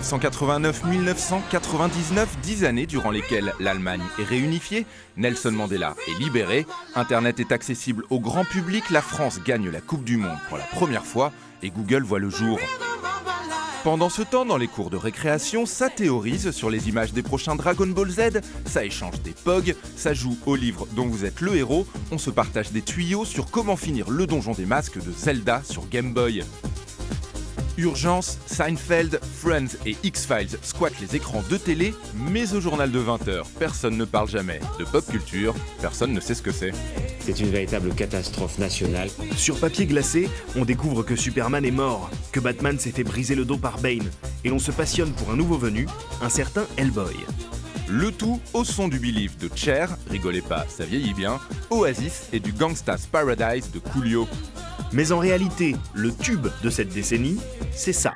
1989-1999, 10 années durant lesquelles l'Allemagne est réunifiée, Nelson Mandela est libéré, Internet est accessible au grand public, la France gagne la Coupe du Monde pour la première fois et Google voit le jour. Pendant ce temps, dans les cours de récréation, ça théorise sur les images des prochains Dragon Ball Z, ça échange des POG, ça joue au livre dont vous êtes le héros, on se partage des tuyaux sur comment finir le donjon des masques de Zelda sur Game Boy. Urgence, Seinfeld, Friends et X-Files squattent les écrans de télé, mais au journal de 20h, personne ne parle jamais de pop culture, personne ne sait ce que c'est. C'est une véritable catastrophe nationale. Sur papier glacé, on découvre que Superman est mort, que Batman s'est fait briser le dos par Bane, et l'on se passionne pour un nouveau venu, un certain Hellboy. Le tout au son du Believe de Cher, rigolez pas, ça vieillit bien, Oasis et du Gangsta's Paradise de Coolio. Mais en réalité, le tube de cette décennie, c'est ça.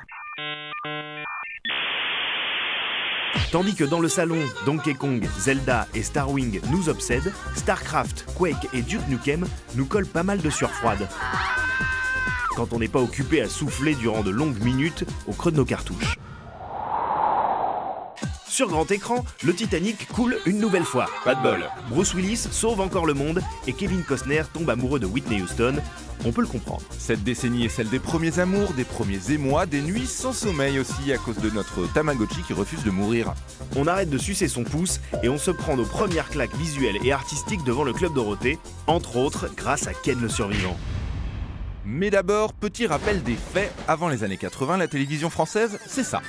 Tandis que dans le salon, Donkey Kong, Zelda et Star Wing nous obsèdent, Starcraft, Quake et Duke Nukem nous collent pas mal de sueur froide. Quand on n'est pas occupé à souffler durant de longues minutes au creux de nos cartouches. Sur grand écran, le Titanic coule une nouvelle fois. Pas de bol. Bruce Willis sauve encore le monde et Kevin Costner tombe amoureux de Whitney Houston. On peut le comprendre. Cette décennie est celle des premiers amours, des premiers émois, des nuits sans sommeil aussi à cause de notre Tamagotchi qui refuse de mourir. On arrête de sucer son pouce et on se prend nos premières claques visuelles et artistiques devant le Club Dorothée, entre autres grâce à Ken le Survivant. Mais d'abord, petit rappel des faits, avant les années 80, la télévision française, c'est ça.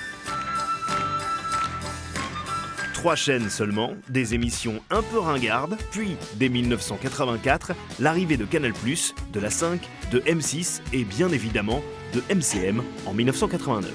3 chaînes seulement, des émissions un peu ringardes, puis, dès 1984, l'arrivée de Canal+, de la 5, de M6 et bien évidemment de MCM en 1989.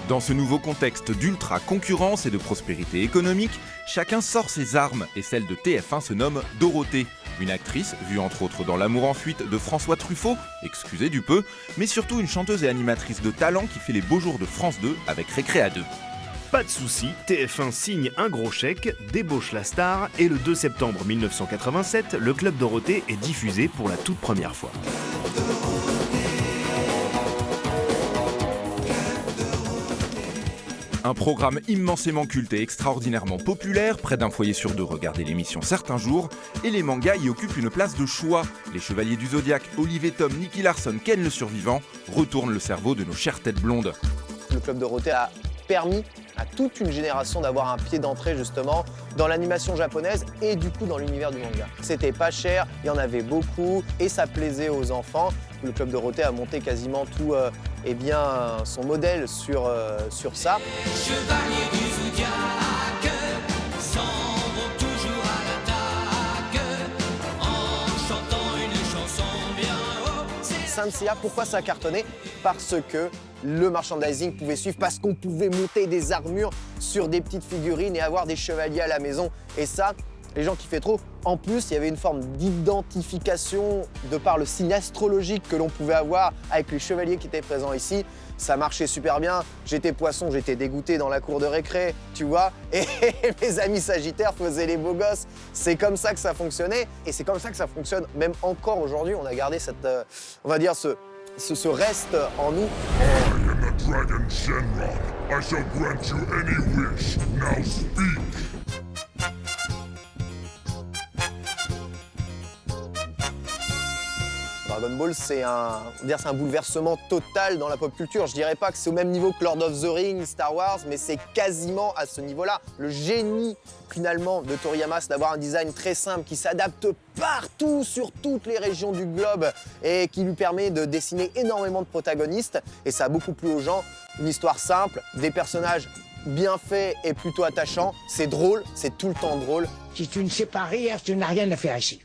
Dans ce nouveau contexte d'ultra-concurrence et de prospérité économique, chacun sort ses armes et celle de TF1 se nomme Dorothée. Une actrice, vue entre autres dans L'amour en fuite de François Truffaut, excusez du peu, mais surtout une chanteuse et animatrice de talent qui fait les beaux jours de France 2 avec Récréa 2. Pas de souci, TF1 signe un gros chèque, débauche la star et le 2 septembre 1987, le Club Dorothée est diffusé pour la toute première fois. Un programme immensément culte et extraordinairement populaire, près d'un foyer sur deux regardait l'émission certains jours, et les mangas y occupent une place de choix. Les Chevaliers du Zodiaque, Olivier Tom, Nicky Larson, Ken le Survivant retournent le cerveau de nos chères têtes blondes. Le Club Dorothée a permis à toute une génération d'avoir un pied d'entrée justement dans l'animation japonaise et du coup dans l'univers du manga. C'était pas cher, il y en avait beaucoup et ça plaisait aux enfants. Le Club Dorothée a monté quasiment tout son modèle sur ça. Chevaliers du Zodiaque s'en vont toujours à l'attaque en chantant une chanson bien haut. Saint Seiya, pourquoi ça a cartonné? Parce que le merchandising pouvait suivre, parce qu'on pouvait monter des armures sur des petites figurines et avoir des chevaliers à la maison. Et ça, les gens kiffaient trop. En plus, il y avait une forme d'identification de par le signe astrologique que l'on pouvait avoir avec les chevaliers qui étaient présents ici. Ça marchait super bien. J'étais poisson, j'étais dégoûté dans la cour de récré, tu vois. Et mes amis sagittaires faisaient les beaux gosses. C'est comme ça que ça fonctionnait. Et c'est comme ça que ça fonctionne même encore aujourd'hui. On a gardé cette, on va dire, ce reste en nous. I am the Dragon Shenron. I shall grant you any wish. Now speak. Dragon Ball, c'est un bouleversement total dans la pop culture. Je dirais pas que c'est au même niveau que Lord of the Rings, Star Wars, mais c'est quasiment à ce niveau-là. Le génie, finalement, de Toriyama, c'est d'avoir un design très simple qui s'adapte partout, sur toutes les régions du globe et qui lui permet de dessiner énormément de protagonistes. Et ça a beaucoup plu aux gens. Une histoire simple, des personnages bien faits et plutôt attachants. C'est drôle, c'est tout le temps drôle. Si tu ne sais pas rire, tu n'as rien à faire ici.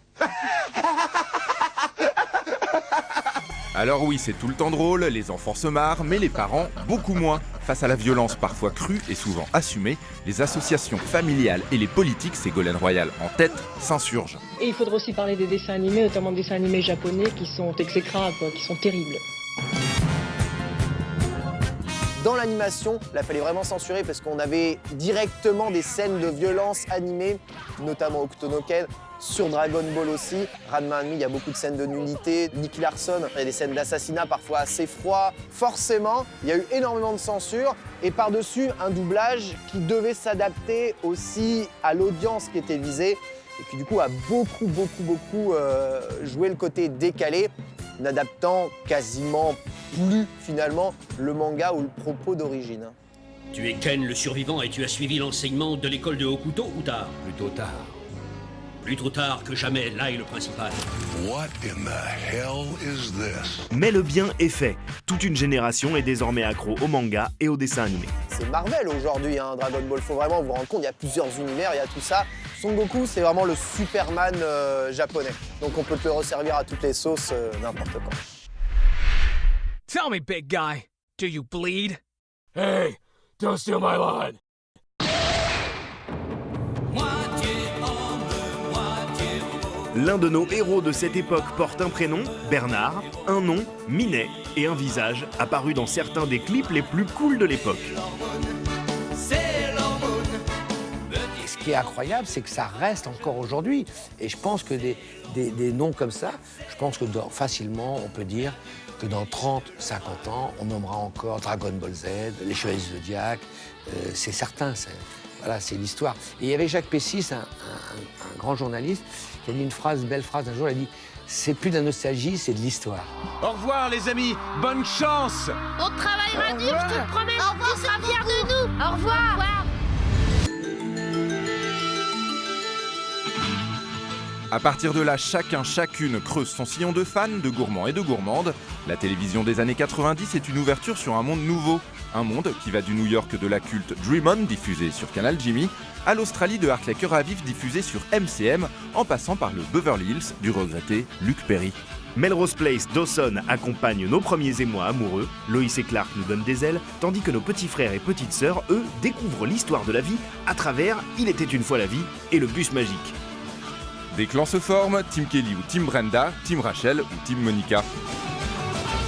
Alors oui, c'est tout le temps drôle, les enfants se marrent, mais les parents, beaucoup moins. Face à la violence parfois crue et souvent assumée, les associations familiales et les politiques, Ségolène Royal en tête, s'insurgent. Et il faudra aussi parler des dessins animés, notamment des dessins animés japonais qui sont exécrables, qui sont terribles. Dans l'animation, là, il fallait vraiment censurer parce qu'on avait directement des scènes de violence animées, notamment Octonoken, sur Dragon Ball aussi. Ranma and Me, il y a beaucoup de scènes de nudité. Nicky Larson, il y a des scènes d'assassinat parfois assez froids. Forcément, il y a eu énormément de censure et par-dessus, un doublage qui devait s'adapter aussi à l'audience qui était visée et qui du coup a beaucoup joué le côté décalé, n'adaptant quasiment plus finalement le manga ou le propos d'origine. Tu es Ken le survivant et tu as suivi l'enseignement de l'école de Hokuto ou tard? Plutôt tard. Plus trop tard que jamais, là est le principal. What in the hell is this? Mais le bien est fait. Toute une génération est désormais accro au manga et au dessin animé. C'est Marvel aujourd'hui, hein, Dragon Ball. Faut vraiment vous rendre compte, il y a plusieurs univers, il y a tout ça. Son Goku, c'est vraiment le Superman japonais. Donc on peut te le resservir à toutes les sauces, n'importe quand. Tell me, big guy, do you bleed? Hey, don't steal my line. L'un de nos héros de cette époque porte un prénom, Bernard, un nom, Minet, et un visage apparu dans certains des clips les plus cool de l'époque. Et ce qui est incroyable, c'est que ça reste encore aujourd'hui. Et je pense que des noms comme ça, je pense que facilement, on peut dire que dans 30, 50 ans, on nommera encore Dragon Ball Z, les Chevaliers du Zodiac, c'est certain, voilà, c'est l'histoire. Et il y avait Jacques Pessis, un grand journaliste, qui a dit une belle phrase un jour, il a dit « C'est plus de la nostalgie, c'est de l'histoire ». Au revoir les amis, bonne chance. On travaillera dur, je te le promets, tu seras fier de nous. Au revoir. À partir de là, chacune creuse son sillon de fans, de gourmands et de gourmandes. La télévision des années 90 est une ouverture sur un monde nouveau. Un monde qui va du New York de la culte Dream On, diffusé sur Canal Jimmy, à l'Australie de Hartley Cœur à Vif, diffusé sur MCM, en passant par le Beverly Hills du regretté Luke Perry. Melrose Place, Dawson accompagne nos premiers émois amoureux, Lois et Clark nous donnent des ailes, tandis que nos petits frères et petites sœurs, eux, découvrent l'histoire de la vie à travers Il était une fois la vie et le bus magique. Des clans se forment, Team Kelly ou Team Brenda, Team Rachel ou Team Monica.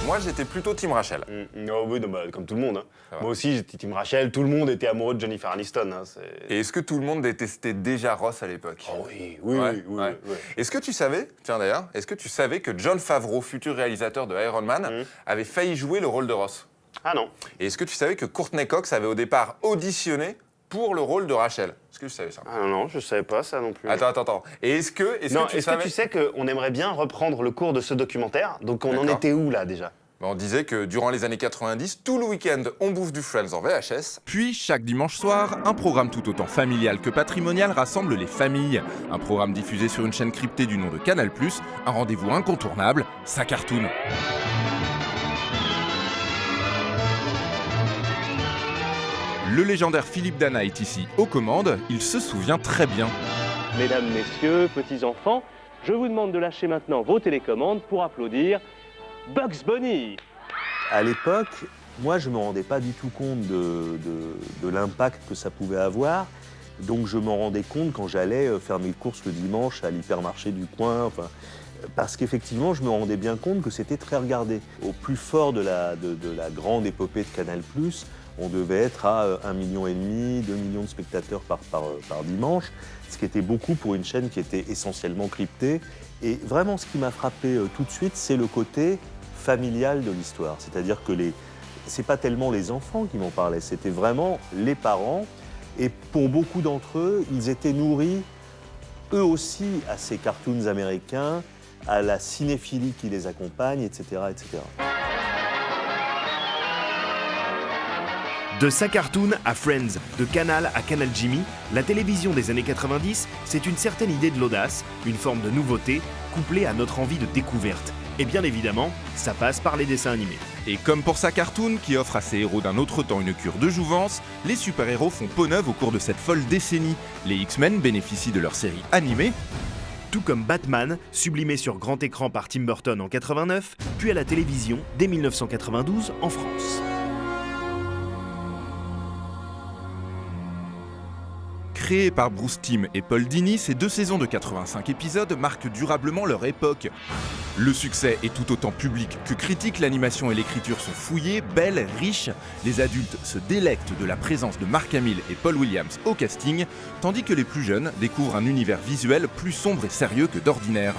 Moi, j'étais plutôt Team Rachel. Oui, comme tout le monde. Hein. Moi aussi, j'étais Team Rachel. Tout le monde était amoureux de Jennifer Aniston. Hein, et est-ce que tout le monde détestait déjà Ross à l'époque? Oh oui. Est-ce que tu savais, est-ce que tu savais que Jon Favreau, futur réalisateur de Iron Man, avait failli jouer le rôle de Ross? Ah non. Et est-ce que tu savais que Courtney Cox avait au départ auditionné pour le rôle de Rachel? Est-ce que tu savais ça? Ah non, je savais pas ça non plus. Attends. Et est-ce que tu sais qu'on aimerait bien reprendre le cours de ce documentaire? Donc on en était où là déjà? On disait que durant les années 90, tout le week-end, on bouffe du Friends en VHS. Puis, chaque dimanche soir, un programme tout autant familial que patrimonial rassemble les familles. Un programme diffusé sur une chaîne cryptée du nom de Canal+, un rendez-vous incontournable, ça cartoon. Le légendaire Philippe Dana est ici aux commandes, il se souvient très bien. Mesdames, messieurs, petits-enfants, je vous demande de lâcher maintenant vos télécommandes pour applaudir Bugs Bunny. À l'époque, moi je ne me rendais pas du tout compte de l'impact que ça pouvait avoir. Donc je m'en rendais compte quand j'allais faire mes courses le dimanche à l'hypermarché du coin. Parce qu'effectivement, je me rendais bien compte que c'était très regardé. Au plus fort de la grande épopée de Canal+, on devait être à 1,5 million, 2 millions de spectateurs par dimanche, ce qui était beaucoup pour une chaîne qui était essentiellement cryptée. Et vraiment, ce qui m'a frappé tout de suite, c'est le côté familial de l'histoire. C'est-à-dire que c'est pas tellement les enfants qui m'en parlaient, c'était vraiment les parents. Et pour beaucoup d'entre eux, ils étaient nourris, eux aussi, à ces cartoons américains, à la cinéphilie qui les accompagne, etc., etc. De sa cartoon à Friends, de Canal à Canal Jimmy, la télévision des années 90, c'est une certaine idée de l'audace, une forme de nouveauté, couplée à notre envie de découverte. Et bien évidemment, ça passe par les dessins animés. Et comme pour sa cartoon, qui offre à ses héros d'un autre temps une cure de jouvence, les super-héros font peau neuve au cours de cette folle décennie. Les X-Men bénéficient de leur série animée, tout comme Batman, sublimé sur grand écran par Tim Burton en 89, puis à la télévision dès 1992 en France. Créées par Bruce Timm et Paul Dini, ces 2 saisons de 85 épisodes marquent durablement leur époque. Le succès est tout autant public que critique, l'animation et l'écriture sont fouillées, belles, riches, les adultes se délectent de la présence de Mark Hamill et Paul Williams au casting, tandis que les plus jeunes découvrent un univers visuel plus sombre et sérieux que d'ordinaire.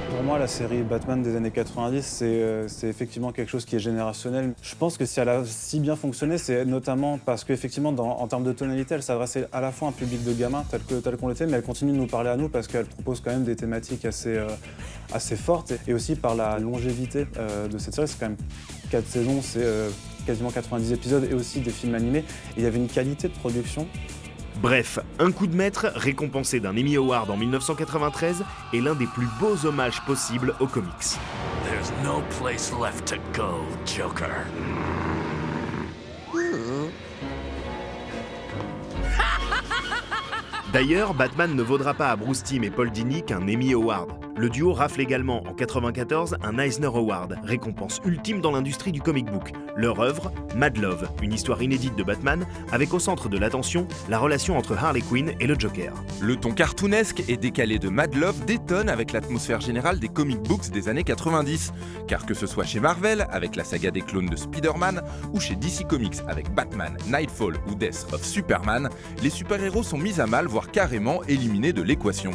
Pour moi, la série Batman des années 90, c'est effectivement quelque chose qui est générationnel. Je pense que si elle a si bien fonctionné, c'est notamment parce qu'effectivement, en termes de tonalité, elle s'adressait à la fois à un public de gamins tel qu'on l'était, mais elle continue de nous parler à nous parce qu'elle propose quand même des thématiques assez fortes. Et aussi par la longévité de cette série, c'est quand même 4 saisons, c'est quasiment 90 épisodes et aussi des films animés. Et il y avait une qualité de production. Bref, un coup de maître récompensé d'un Emmy Award en 1993 est l'un des plus beaux hommages possibles aux comics. There's no place left to go, Joker. D'ailleurs, Batman ne vaudra pas à Bruce Timm et Paul Dini qu'un Emmy Award. Le duo rafle également en 1994 un Eisner Award, récompense ultime dans l'industrie du comic book. Leur œuvre, Mad Love, une histoire inédite de Batman, avec au centre de l'attention la relation entre Harley Quinn et le Joker. Le ton cartoonesque et décalé de Mad Love détonne avec l'atmosphère générale des comic books des années 90. Car que ce soit chez Marvel, avec la saga des clones de Spider-Man, ou chez DC Comics avec Batman, Nightfall ou Death of Superman, les super-héros sont mis à mal, voire carrément éliminés de l'équation.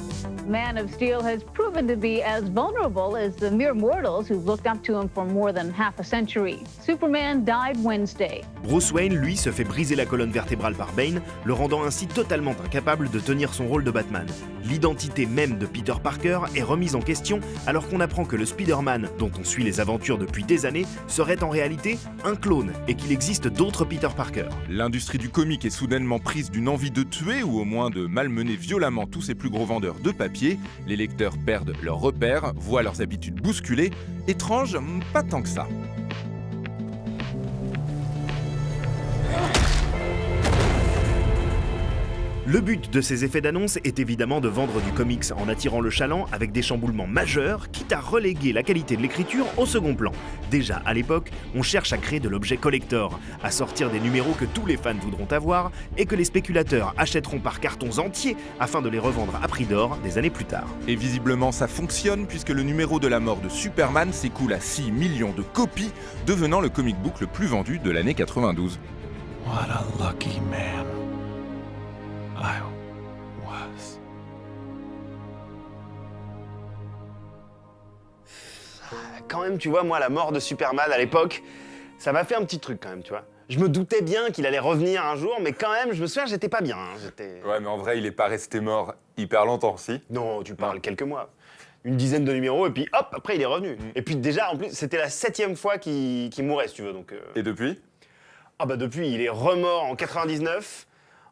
Man of Steel has proven to be as vulnerable as the mere mortals who've looked up to him for more than half a century. Superman died Wednesday. Bruce Wayne, lui, se fait briser la colonne vertébrale par Bane, le rendant ainsi totalement incapable de tenir son rôle de Batman. L'identité même de Peter Parker est remise en question alors qu'on apprend que le Spider-Man, dont on suit les aventures depuis des années, serait en réalité un clone et qu'il existe d'autres Peter Parker. L'industrie du comic est soudainement prise d'une envie de tuer ou au moins de malmener violemment tous ses plus gros vendeurs de papier. Les lecteurs perdent leurs repères, voient leurs habitudes bousculées. Étrange, pas tant que ça. Le but de ces effets d'annonce est évidemment de vendre du comics en attirant le chaland avec des chamboulements majeurs, quitte à reléguer la qualité de l'écriture au second plan. Déjà, à l'époque, on cherche à créer de l'objet collector, à sortir des numéros que tous les fans voudront avoir et que les spéculateurs achèteront par cartons entiers afin de les revendre à prix d'or des années plus tard. Et visiblement ça fonctionne puisque le numéro de la mort de Superman s'écoule à 6 millions de copies, devenant le comic book le plus vendu de l'année 92. What a lucky man I was. Quand même, tu vois, moi, la mort de Superman à l'époque, ça m'a fait un petit truc quand même, tu vois. Je me doutais bien qu'il allait revenir un jour, mais quand même, je me souviens, j'étais pas bien. Ouais, mais en vrai, il est pas resté mort hyper longtemps, si. Non, tu parles quelques mois. Une dizaine de numéros, et puis hop, après, il est revenu. Et puis déjà, en plus, c'était la 7e fois qu'il mourait, si tu veux, donc... Et depuis ? Ah bah depuis, il est remort en 99,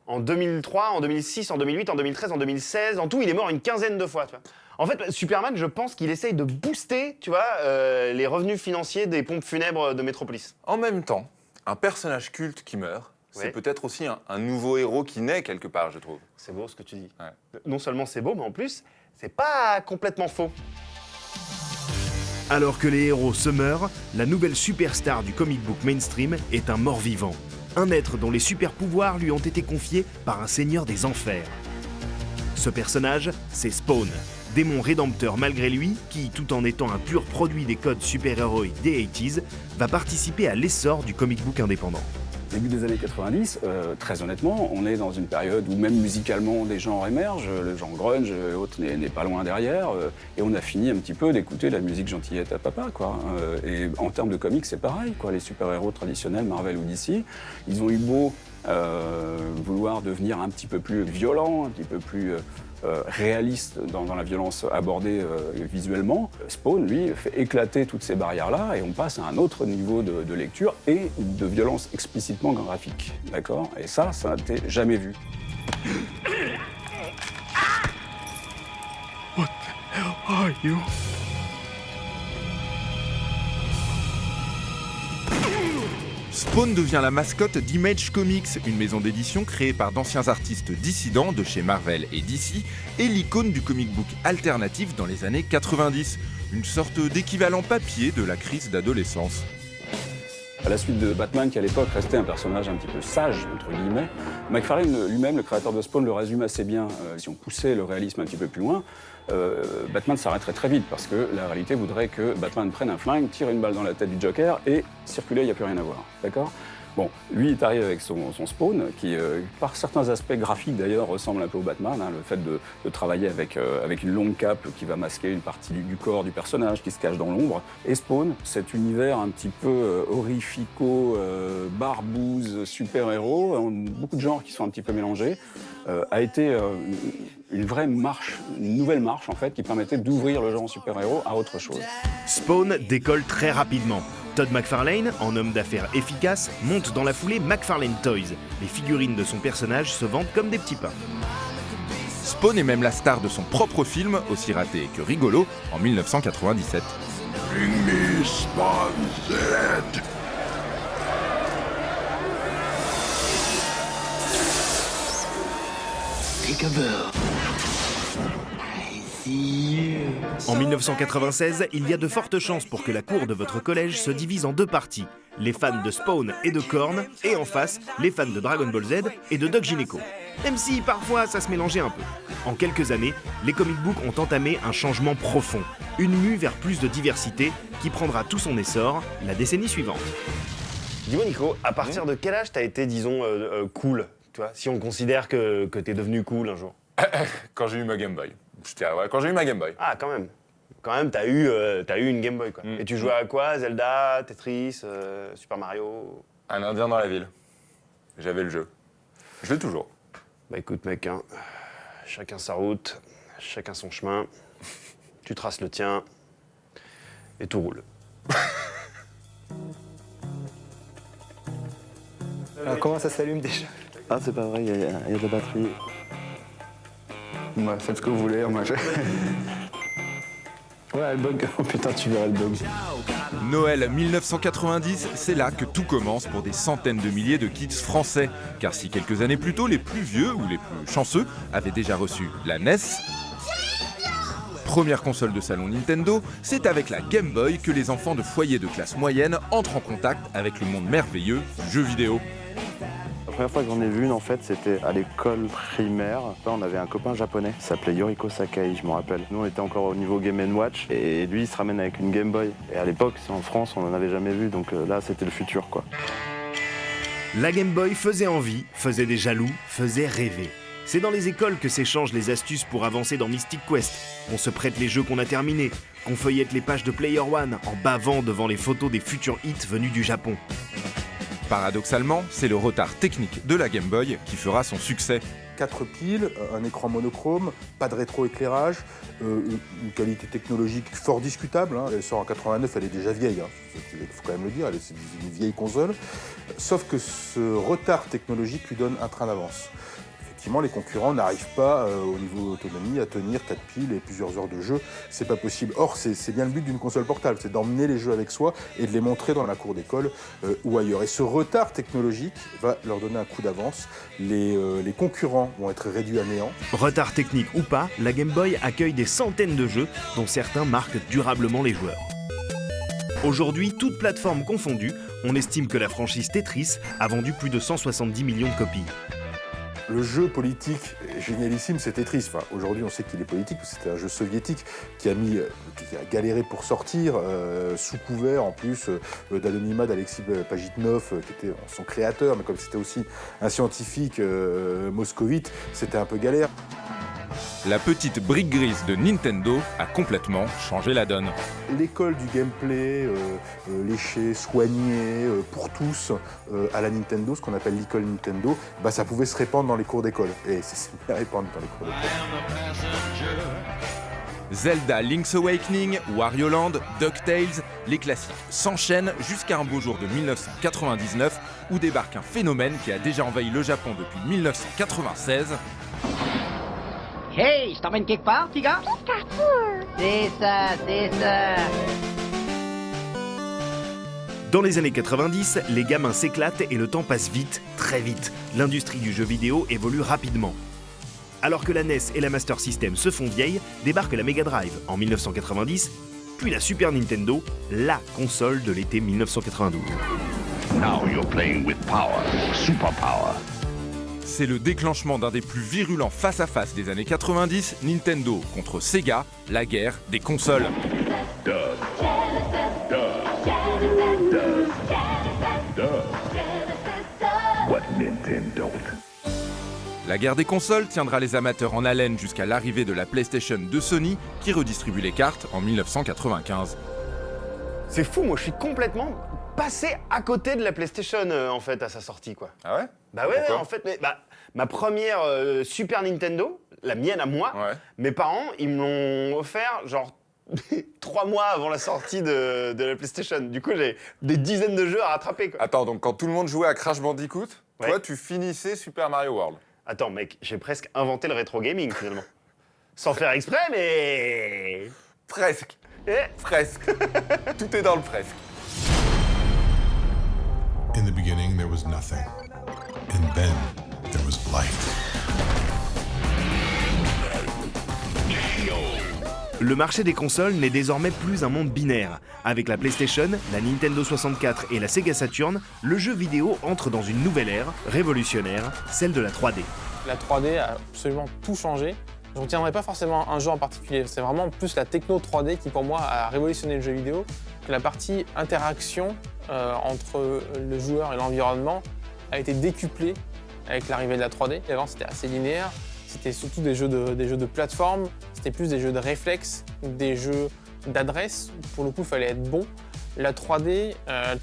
en 2003, en 2006, en 2008, en 2013, en 2016. En tout, il est mort une quinzaine de fois, tu vois. En fait, Superman, je pense qu'il essaye de booster, tu vois, les revenus financiers des pompes funèbres de Metropolis. En même temps, un personnage culte qui meurt, c'est peut-être aussi un nouveau héros qui naît quelque part, je trouve. C'est beau ce que tu dis. Ouais. Non seulement c'est beau, mais en plus, c'est pas complètement faux. Alors que les héros se meurent, la nouvelle superstar du comic book mainstream est un mort-vivant. Un être dont les super-pouvoirs lui ont été confiés par un seigneur des enfers. Ce personnage, c'est Spawn, démon rédempteur malgré lui, qui, tout en étant un pur produit des codes super-héroïques des 80s, va participer à l'essor du comic book indépendant. Début des années 90, très honnêtement, on est dans une période où même musicalement des genres émergent, le genre grunge et autres n'est pas loin derrière, et on a fini un petit peu d'écouter la musique gentillette à papa, quoi. Et en termes de comics, c'est pareil, quoi. Les super-héros traditionnels, Marvel ou DC, ils ont eu beau vouloir devenir un petit peu plus violents, un petit peu plus réaliste dans la violence abordée visuellement. Spawn, lui, fait éclater toutes ces barrières-là et on passe à un autre niveau de lecture et de violence explicitement graphique. D'accord ? Et ça n'était jamais vu. What the hell are you? Spawn devient la mascotte d'Image Comics, une maison d'édition créée par d'anciens artistes dissidents de chez Marvel et DC, et l'icône du comic book alternatif dans les années 90, une sorte d'équivalent papier de la crise d'adolescence. À la suite de Batman, qui à l'époque restait un personnage un petit peu sage, entre guillemets, McFarlane lui-même, le créateur de Spawn, le résume assez bien. Si on poussait le réalisme un petit peu plus loin, Batman s'arrêterait très vite, parce que la réalité voudrait que Batman prenne un flingue, tire une balle dans la tête du Joker et circuler, il n'y a plus rien à voir. D'accord ? Bon, lui, il arrive avec son Spawn, qui, par certains aspects graphiques d'ailleurs, ressemble un peu au Batman. Hein, le fait de travailler avec une longue cape qui va masquer une partie du corps du personnage qui se cache dans l'ombre. Et Spawn, cet univers un petit peu horrifico, barbouze, super-héros, beaucoup de genres qui sont un petit peu mélangés, a été une vraie marche, une nouvelle marche en fait, qui permettait d'ouvrir le genre super-héros à autre chose. Spawn décolle très rapidement. Todd McFarlane, en homme d'affaires efficace, monte dans la foulée McFarlane Toys. Les figurines de son personnage se vendent comme des petits pains. Spawn est même la star de son propre film, aussi raté que rigolo, en 1997. Bring me Spawn Z. En 1996, il y a de fortes chances pour que la cour de votre collège se divise en deux parties. Les fans de Spawn et de Korn, et en face, les fans de Dragon Ball Z et de Doc Gynéco. Même si parfois ça se mélangeait un peu. En quelques années, les comic books ont entamé un changement profond. Une mue vers plus de diversité qui prendra tout son essor la décennie suivante. Dis-moi Nico, à partir de quel âge t'as été, disons, cool, tu vois, si on considère que t'es devenu cool un jour? Quand j'ai eu ma Game Boy. Quand j'ai eu ma Game Boy. Ah, quand même. Quand même, t'as eu une Game Boy, quoi. Et tu jouais à quoi? Zelda, Tetris, Super Mario? Un Indien dans la ville. J'avais le jeu. Je l'ai toujours. Bah écoute, mec, hein, chacun sa route, chacun son chemin. Tu traces le tien et tout roule. Alors, comment ça s'allume déjà? Ah, c'est pas vrai, il y a de la batterie. Ouais, faites ce que vous voulez, moi je... Ouais, elle bug. Oh putain, tu verras le bug. Noël 1990, c'est là que tout commence pour des centaines de milliers de kids français. Car si quelques années plus tôt, les plus vieux ou les plus chanceux avaient déjà reçu la NES, première console de salon Nintendo, c'est avec la Game Boy que les enfants de foyers de classe moyenne entrent en contact avec le monde merveilleux du jeu vidéo. La première fois que j'en ai vu une, en fait, c'était à l'école primaire. On avait un copain japonais, il s'appelait Yoriko Sakai, je me rappelle. Nous, on était encore au niveau Game & Watch, et lui, il se ramène avec une Game Boy. Et à l'époque, en France, on n'en avait jamais vu, donc là, c'était le futur, quoi. La Game Boy faisait envie, faisait des jaloux, faisait rêver. C'est dans les écoles que s'échangent les astuces pour avancer dans Mystic Quest. On se prête les jeux qu'on a terminés, qu'on feuillette les pages de Player One en bavant devant les photos des futurs hits venus du Japon. Paradoxalement, c'est le retard technique de la Game Boy qui fera son succès. 4 piles, un écran monochrome, pas de rétroéclairage, une qualité technologique fort discutable. Hein. Elle sort en 89, elle est déjà vieille, hein. Il faut quand même le dire, c'est une vieille console. Sauf que ce retard technologique lui donne un train d'avance. Effectivement, les concurrents n'arrivent pas au niveau autonomie à tenir 4 piles et plusieurs heures de jeu. C'est pas possible. Or, c'est bien le but d'une console portable, c'est d'emmener les jeux avec soi et de les montrer dans la cour d'école ou ailleurs. Et ce retard technologique va leur donner un coup d'avance. Les concurrents vont être réduits à néant. Retard technique ou pas, la Game Boy accueille des centaines de jeux dont certains marquent durablement les joueurs. Aujourd'hui, toutes plateformes confondues, on estime que la franchise Tetris a vendu plus de 170 millions de copies. Le jeu politique génialissime, c'est Tetris. Enfin, aujourd'hui, on sait qu'il est politique, parce que c'était un jeu soviétique qui a galéré pour sortir, sous couvert, en plus, d'anonymat d'Alexis Pajitnov, qui était son créateur, mais comme c'était aussi un scientifique moscovite, c'était un peu galère. La petite brique grise de Nintendo a complètement changé la donne. L'école du gameplay, léché, soigné, pour tous, à la Nintendo, ce qu'on appelle l'école Nintendo, bah, ça pouvait se répandre dans les cours d'école. Et c'est bien répandre dans les cours d'école. Zelda Link's Awakening, Wario Land, DuckTales, les classiques s'enchaînent jusqu'à un beau jour de 1999 où débarque un phénomène qui a déjà envahi le Japon depuis 1996. Hey, je t'emmène quelque part, petit gars? C'est ça, c'est ça. Dans les années 90, les gamins s'éclatent et le temps passe vite, très vite. L'industrie du jeu vidéo évolue rapidement. Alors que la NES et la Master System se font vieilles, débarque la Mega Drive en 1990, puis la Super Nintendo, la console de l'été 1992. Now you're playing with power, superpower. C'est le déclenchement d'un des plus virulents face-à-face des années 90, Nintendo contre Sega, la guerre des consoles. What Nintendo? La guerre des consoles tiendra les amateurs en haleine jusqu'à l'arrivée de la PlayStation de Sony, qui redistribue les cartes en 1995. C'est fou, moi je suis complètement passé à côté de la PlayStation en fait à sa sortie quoi. Ah ouais? Bah ouais, en fait, ma première Super Nintendo, la mienne à moi, mes parents ils me l'ont offert genre 3 mois avant la sortie de la PlayStation. Du coup j'ai des dizaines de jeux à rattraper quoi. Attends, donc quand tout le monde jouait à Crash Bandicoot, toi tu finissais Super Mario World. Attends mec, j'ai presque inventé le rétro gaming finalement. Sans faire exprès mais... Presque. Presque. Tout est dans le presque. In the beginning, there was nothing. And then, there was light. Le marché des consoles n'est désormais plus un monde binaire. Avec la PlayStation, la Nintendo 64 et la Sega Saturn, le jeu vidéo entre dans une nouvelle ère, révolutionnaire, celle de la 3D. La 3D a absolument tout changé. Je ne retiendrai pas forcément un jeu en particulier, c'est vraiment plus la techno 3D qui pour moi a révolutionné le jeu vidéo, que la partie interaction entre le joueur et l'environnement a été décuplée avec l'arrivée de la 3D. Et avant c'était assez linéaire, c'était surtout des jeux de plateforme, c'était plus des jeux de réflexe, des jeux d'adresse, pour le coup il fallait être bon. La 3D,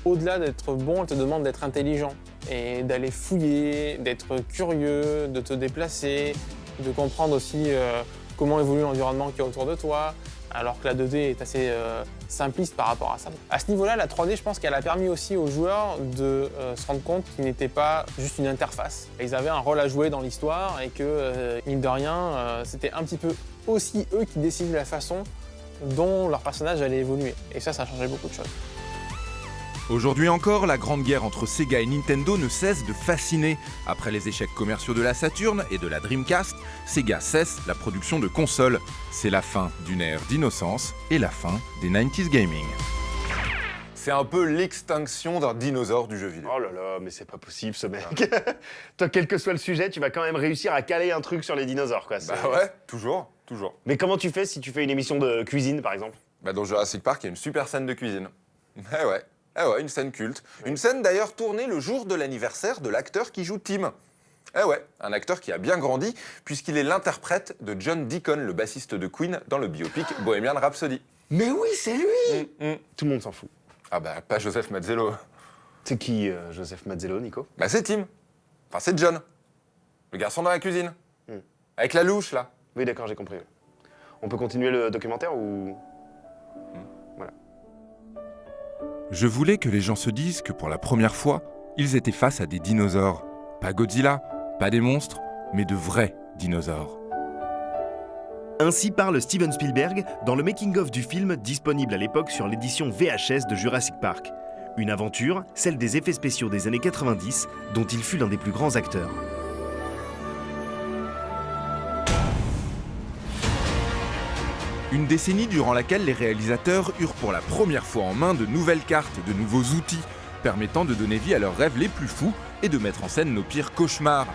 au-delà d'être bon, elle te demande d'être intelligent et d'aller fouiller, d'être curieux, de te déplacer, de comprendre aussi comment évolue l'environnement qui est autour de toi, alors que la 2D est assez simpliste par rapport à ça. À ce niveau-là, la 3D, je pense qu'elle a permis aussi aux joueurs de se rendre compte qu'ils n'étaient pas juste une interface. Ils avaient un rôle à jouer dans l'histoire et que, mine de rien, c'était un petit peu aussi eux qui décidaient la façon dont leur personnage allait évoluer. Et ça a changé beaucoup de choses. Aujourd'hui encore, la grande guerre entre Sega et Nintendo ne cesse de fasciner. Après les échecs commerciaux de la Saturn et de la Dreamcast, Sega cesse la production de consoles. C'est la fin d'une ère d'innocence et la fin des 90s gaming. C'est un peu l'extinction d'un dinosaure du jeu vidéo. Oh là là, mais c'est pas possible ce mec. Toi, quel que soit le sujet, tu vas quand même réussir à caler un truc sur les dinosaures quoi. Bah ouais, toujours. Mais comment tu fais si tu fais une émission de cuisine par exemple? Bah dans Jurassic Park, il y a une super scène de cuisine. Ouais, une scène culte. Une scène d'ailleurs tournée le jour de l'anniversaire de l'acteur qui joue Tim. Un acteur qui a bien grandi puisqu'il est l'interprète de John Deacon, le bassiste de Queen, dans le biopic Bohemian Rhapsody. Mais oui, c'est lui. Tout le monde s'en fout. Ah bah, pas Joseph Mazzello. C'est qui, Joseph Mazzello, Nico? Bah c'est Tim. Enfin, c'est John. Le garçon dans la cuisine. Avec la louche, là. Oui, d'accord, j'ai compris. On peut continuer le documentaire ou... Voilà. Je voulais que les gens se disent que pour la première fois, ils étaient face à des dinosaures. Pas Godzilla, pas des monstres, mais de vrais dinosaures. Ainsi parle Steven Spielberg dans le making-of du film disponible à l'époque sur l'édition VHS de Jurassic Park. Une aventure, celle des effets spéciaux des années 90, dont il fut l'un des plus grands acteurs. Une décennie durant laquelle les réalisateurs eurent pour la première fois en main de nouvelles cartes et de nouveaux outils, permettant de donner vie à leurs rêves les plus fous et de mettre en scène nos pires cauchemars.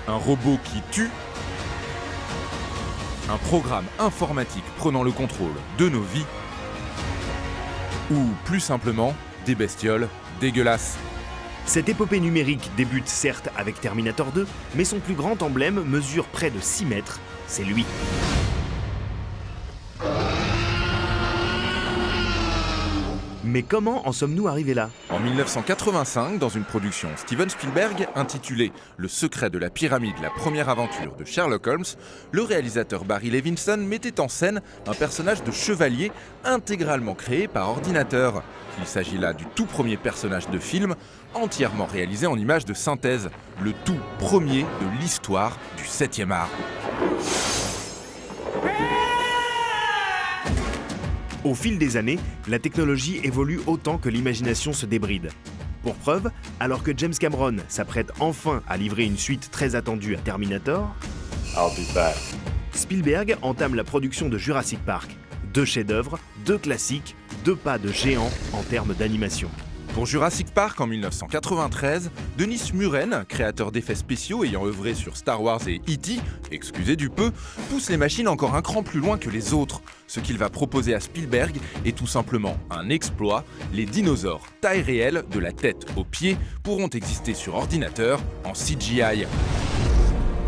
Un robot qui tue, un programme informatique prenant le contrôle de nos vies, ou plus simplement, des bestioles dégueulasses. Cette épopée numérique débute certes avec Terminator 2, mais son plus grand emblème mesure près de 6 mètres, c'est lui. Mais comment en sommes-nous arrivés là? En 1985, dans une production Steven Spielberg intitulée « Le secret de la pyramide, la première aventure de Sherlock Holmes », le réalisateur Barry Levinson mettait en scène un personnage de chevalier intégralement créé par ordinateur. Il s'agit là du tout premier personnage de film entièrement réalisé en images de synthèse, le tout premier de l'histoire du 7e art. Au fil des années, la technologie évolue autant que l'imagination se débride. Pour preuve, alors que James Cameron s'apprête enfin à livrer une suite très attendue à Terminator, Spielberg entame la production de Jurassic Park. 2 chefs-d'œuvre, 2 classiques, 2 pas de géant en termes d'animation. Pour Jurassic Park en 1993, Denis Muren, créateur d'effets spéciaux ayant œuvré sur Star Wars et E.T., excusez du peu, pousse les machines encore un cran plus loin que les autres. Ce qu'il va proposer à Spielberg est tout simplement un exploit. Les dinosaures taille réelle, de la tête aux pieds, pourront exister sur ordinateur en CGI.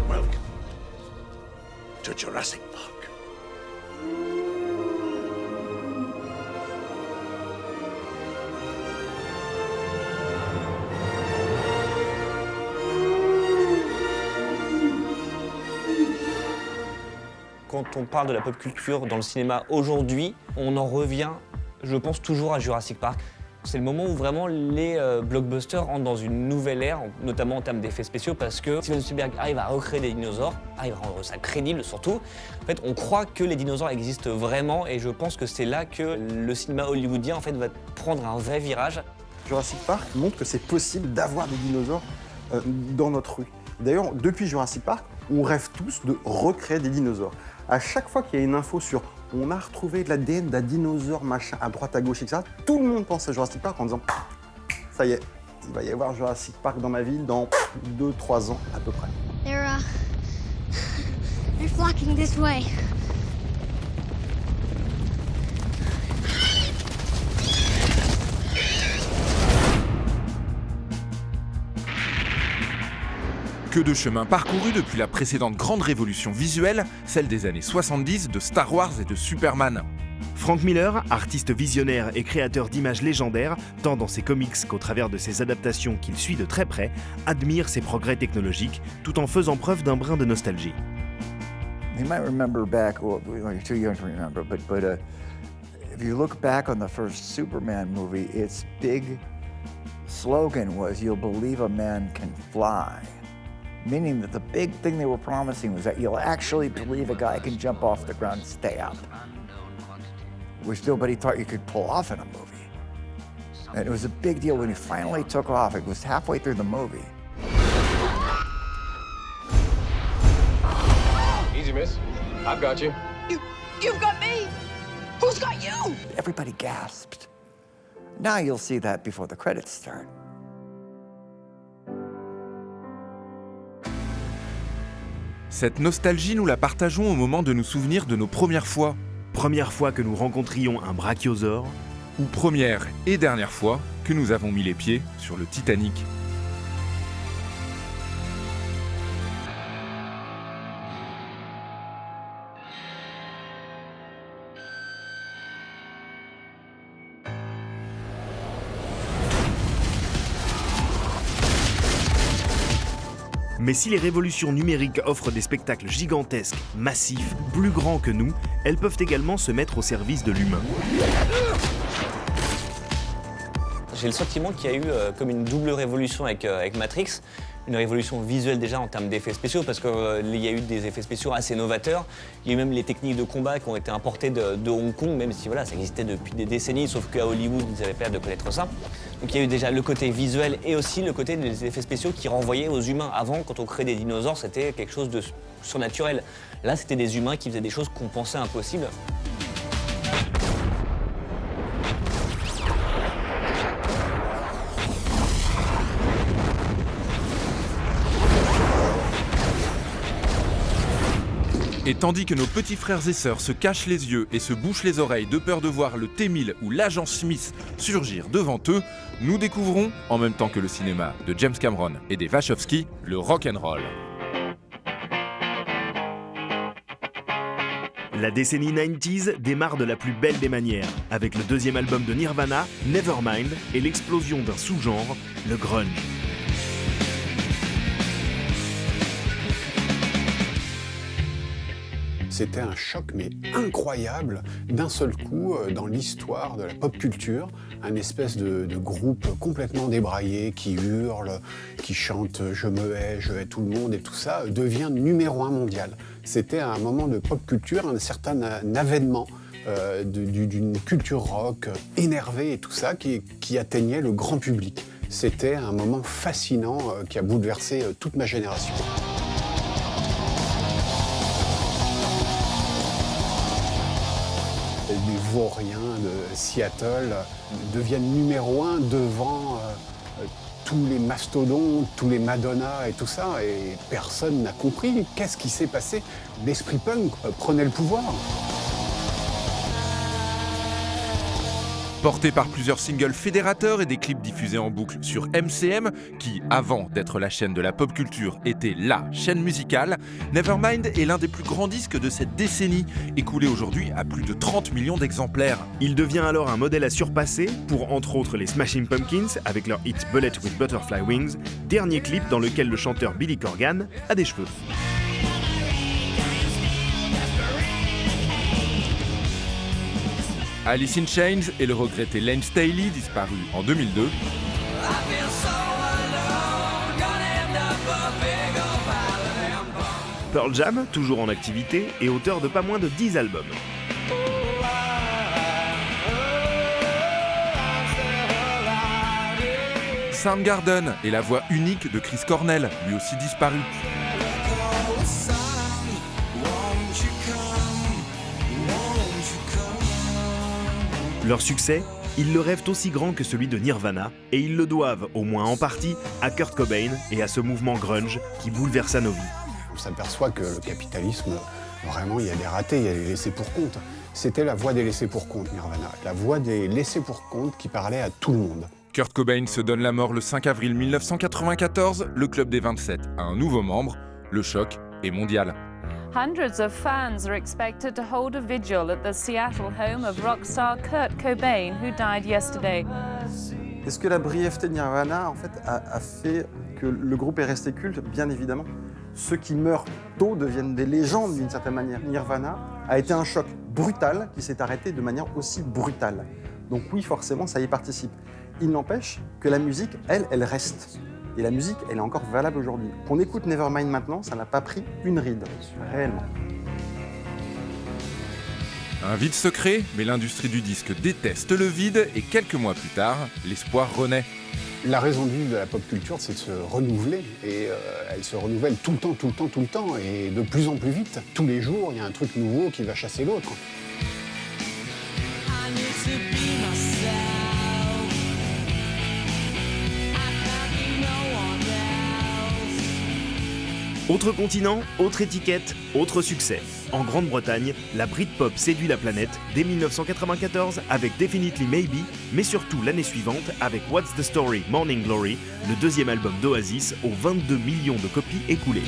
Welcome to Jurassic Park. Quand on parle de la pop culture dans le cinéma aujourd'hui, on en revient, je pense, toujours à Jurassic Park. C'est le moment où vraiment les blockbusters entrent dans une nouvelle ère, notamment en termes d'effets spéciaux, parce que Steven Spielberg arrive à recréer des dinosaures, arrive à rendre ça crédible surtout. En fait, on croit que les dinosaures existent vraiment, et je pense que c'est là que le cinéma hollywoodien en fait, va prendre un vrai virage. Jurassic Park montre que c'est possible d'avoir des dinosaures dans notre rue. D'ailleurs, depuis Jurassic Park, on rêve tous de recréer des dinosaures. À chaque fois qu'il y a une info sur on a retrouvé de l'ADN d'un dinosaure, machin, à droite, à gauche, etc., tout le monde pense à Jurassic Park en disant ça y est, il va y avoir Jurassic Park dans ma ville dans 2-3 ans à peu près. They're flocking this way. Que de chemin parcouru depuis la précédente grande révolution visuelle, celle des années 70 de Star Wars et de Superman. Frank Miller, artiste visionnaire et créateur d'images légendaires, tant dans ses comics qu'au travers de ses adaptations qu'il suit de très près, admire ses progrès technologiques tout en faisant preuve d'un brin de nostalgie. You might remember back, well, you're too young to remember, but if you look back on the first Superman movie, its big slogan was, "You'll believe a man can fly." Meaning that the big thing they were promising was that you'll actually believe a guy can jump off the ground and stay up, which nobody thought you could pull off in a movie. And it was a big deal when he finally took off. It was halfway through the movie. Easy, miss. I've got you. You've got me! Who's got you? Everybody gasped. Now you'll see that before the credits start. Cette nostalgie, nous la partageons au moment de nous souvenir de nos premières fois. Première fois que nous rencontrions un brachiosaure. Ou première et dernière fois que nous avons mis les pieds sur le Titanic. Mais si les révolutions numériques offrent des spectacles gigantesques, massifs, plus grands que nous, elles peuvent également se mettre au service de l'humain. J'ai le sentiment qu'il y a eu comme une double révolution avec Matrix. Une révolution visuelle déjà en termes d'effets spéciaux parce qu'il y a eu des effets spéciaux assez novateurs. Il y a eu même les techniques de combat qui ont été importées de Hong Kong, même si voilà, ça existait depuis des décennies, sauf qu'à Hollywood, ils n'avaient pas l'air de connaître ça. Donc il y a eu déjà le côté visuel et aussi le côté des effets spéciaux qui renvoyaient aux humains. Avant, quand on créait des dinosaures, c'était quelque chose de surnaturel. Là, c'était des humains qui faisaient des choses qu'on pensait impossibles. Et tandis que nos petits frères et sœurs se cachent les yeux et se bouchent les oreilles de peur de voir le T-1000 ou l'agent Smith surgir devant eux, nous découvrons, en même temps que le cinéma de James Cameron et des Wachowski, le rock'n'roll. La décennie 90s démarre de la plus belle des manières, avec le deuxième album de Nirvana, Nevermind, et l'explosion d'un sous-genre, le grunge. C'était un choc mais incroyable d'un seul coup dans l'histoire de la pop culture, un espèce de groupe complètement débraillé qui hurle, qui chante « je me hais tout le monde » et tout ça devient numéro 1 mondial. C'était un moment de pop culture, un certain avènement d'une culture rock énervée et tout ça qui atteignait le grand public. C'était un moment fascinant qui a bouleversé toute ma génération. des vauriens de Seattle deviennent numéro 1 devant tous les mastodontes, tous les Madonna et tout ça, et personne n'a compris qu'est-ce qui s'est passé. L'esprit punk prenait le pouvoir. Porté par plusieurs singles fédérateurs et des clips diffusés en boucle sur MCM, qui, avant d'être la chaîne de la pop culture, était LA chaîne musicale, Nevermind est l'un des plus grands disques de cette décennie, écoulé aujourd'hui à plus de 30 millions d'exemplaires. Il devient alors un modèle à surpasser pour, entre autres, les Smashing Pumpkins avec leur hit Bullet with Butterfly Wings, dernier clip dans lequel le chanteur Billy Corgan a des cheveux. Alice in Chains et le regretté Layne Staley, disparu en 2002. Pearl Jam, toujours en activité, et auteur de pas moins de 10 albums. Soundgarden et la voix unique de Chris Cornell, lui aussi disparu. Leur succès, ils le rêvent aussi grand que celui de Nirvana, et ils le doivent, au moins en partie, à Kurt Cobain et à ce mouvement grunge qui bouleversa nos vies. On s'aperçoit que le capitalisme, vraiment, il y a des ratés, il y a des laissés-pour-compte. C'était la voix des laissés-pour-compte, Nirvana. La voix des laissés-pour-compte qui parlait à tout le monde. Kurt Cobain se donne la mort le 5 avril 1994. Le Club des 27 a un nouveau membre. Le choc est mondial. Hundreds of fans are expected to hold a vigil at the Seattle home of rock star Kurt Cobain, who died yesterday. Est-ce que la brièveté de Nirvana, en fait, a fait que le groupe est resté culte? Bien évidemment. Ceux qui meurent tôt deviennent des légendes d'une certaine manière. Nirvana a été un choc brutal qui s'est arrêté de manière aussi brutale. Donc oui, forcément, ça y participe. Il n'empêche que la musique, elle reste. Et la musique, elle est encore valable aujourd'hui. Qu'on écoute Nevermind maintenant, ça n'a pas pris une ride, réellement. Un vide se crée, mais l'industrie du disque déteste le vide et quelques mois plus tard, l'espoir renaît. La raison de vivre de la pop culture, c'est de se renouveler. Et elle se renouvelle tout le temps, tout le temps, tout le temps. Et de plus en plus vite. Tous les jours, il y a un truc nouveau qui va chasser l'autre. Autre continent, autre étiquette, autre succès. En Grande-Bretagne, la Britpop séduit la planète dès 1994 avec Definitely Maybe, mais surtout l'année suivante avec What's the Story, Morning Glory, le deuxième album d'Oasis aux 22 millions de copies écoulées.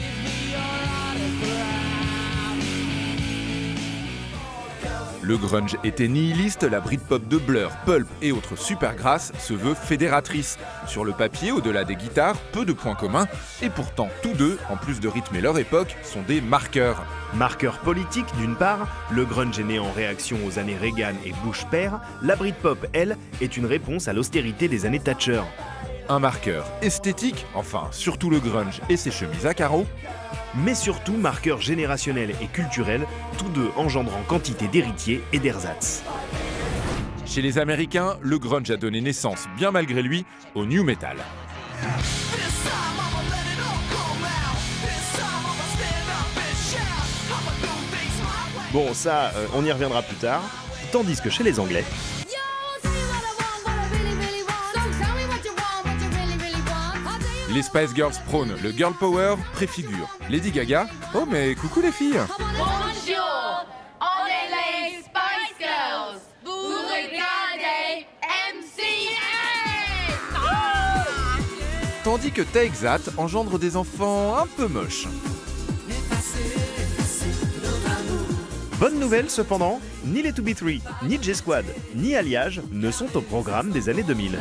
Le grunge était nihiliste, la Britpop de Blur, Pulp et autres supergrasses se veut fédératrice. Sur le papier, au-delà des guitares, peu de points communs, et pourtant tous deux, en plus de rythmer leur époque, sont des marqueurs. Marqueurs politiques d'une part, le grunge est né en réaction aux années Reagan et Bush père, la Britpop, elle, est une réponse à l'austérité des années Thatcher. Un marqueur esthétique, enfin surtout le grunge et ses chemises à carreaux, mais surtout marqueur générationnel et culturel, tous deux engendrant quantité d'héritiers et d'ersatz. Chez les Américains, le grunge a donné naissance, bien malgré lui, au new metal. Bon, ça, on y reviendra plus tard, tandis que chez les Anglais... Les Spice Girls prônent le girl power, préfigure Lady Gaga. Oh mais coucou les filles! Bonjour, on est les Spice Girls. Vous regardez MCM. Tandis que Take That engendre des enfants un peu moches. Bonne nouvelle cependant, ni les 2B3, ni J-Squad, ni Alliage ne sont au programme des années 2000.